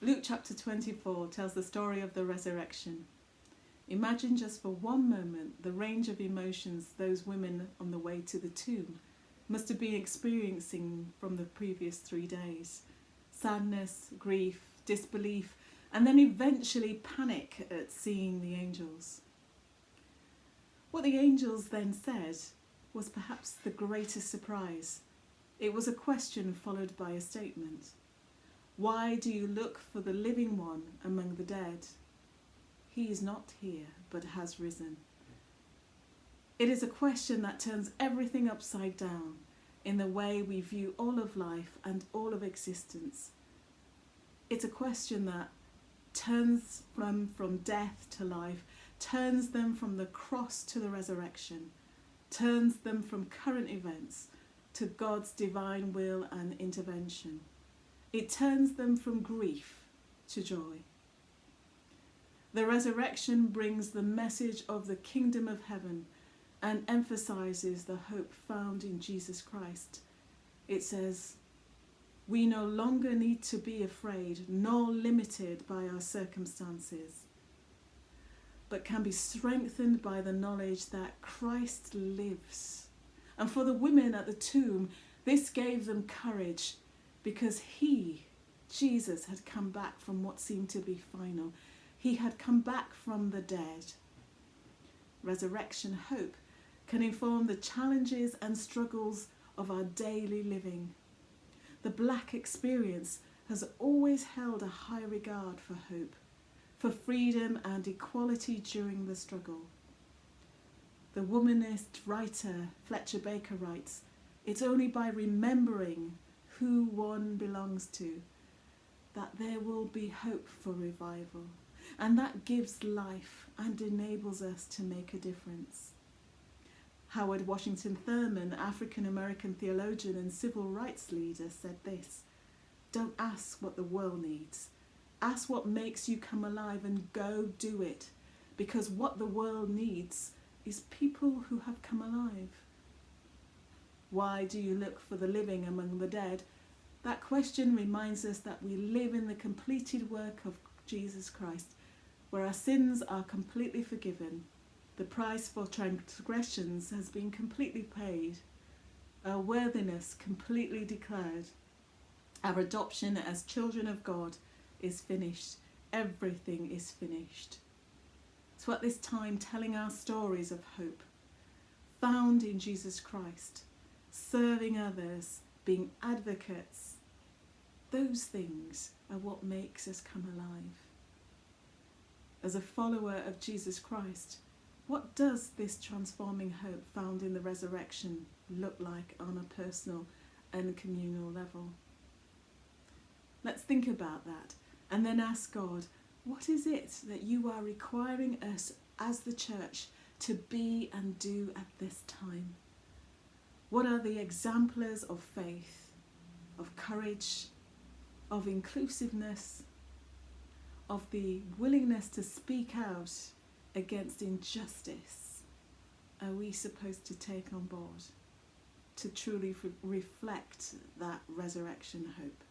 Luke chapter 24 tells the story of the resurrection. Imagine just for one moment the range of emotions those women on the way to the tomb must have been experiencing from the previous 3 days. Sadness, grief, disbelief, and then eventually panic at seeing the angels. What the angels then said was perhaps the greatest surprise. It was a question followed by a statement. Why do you look for the living one among the dead? He is not here, but has risen. It is a question that turns everything upside down in the way we view all of life and all of existence. It's a question that turns from death to life, turns them from the cross to the resurrection, turns them from current events to God's divine will and intervention. It turns them from grief to joy. The resurrection brings the message of the kingdom of heaven and emphasizes the hope found in Jesus Christ. It says, we no longer need to be afraid nor limited by our circumstances, but can be strengthened by the knowledge that Christ lives. And for the women at the tomb, this gave them courage because he, Jesus, had come back from what seemed to be final. He had come back from the dead. Resurrection hope can inform the challenges and struggles of our daily living. The Black experience has always held a high regard for hope, for freedom and equality during the struggle. The womanist writer Fletcher Baker writes, it's only by remembering who one belongs to that there will be hope for revival, and that gives life and enables us to make a difference. Howard Washington Thurman, African-American theologian and civil rights leader, said this: don't ask what the world needs. Ask what makes you come alive and go do it, because what the world needs is people who have come alive. Why do you look for the living among the dead? That question reminds us that we live in the completed work of Jesus Christ, where our sins are completely forgiven. The price for transgressions has been completely paid. Our worthiness completely declared. Our adoption as children of God is finished. Everything is finished. So at this time, telling our stories of hope, found in Jesus Christ, serving others, being advocates, those things are what makes us come alive. As a follower of Jesus Christ, what does this transforming hope found in the resurrection look like on a personal and communal level? Let's think about that and then ask God, what is it that you are requiring us as the church to be and do at this time? What are the exemplars of faith, of courage, of inclusiveness, of the willingness to speak out against injustice are we supposed to take on board to truly reflect that resurrection hope?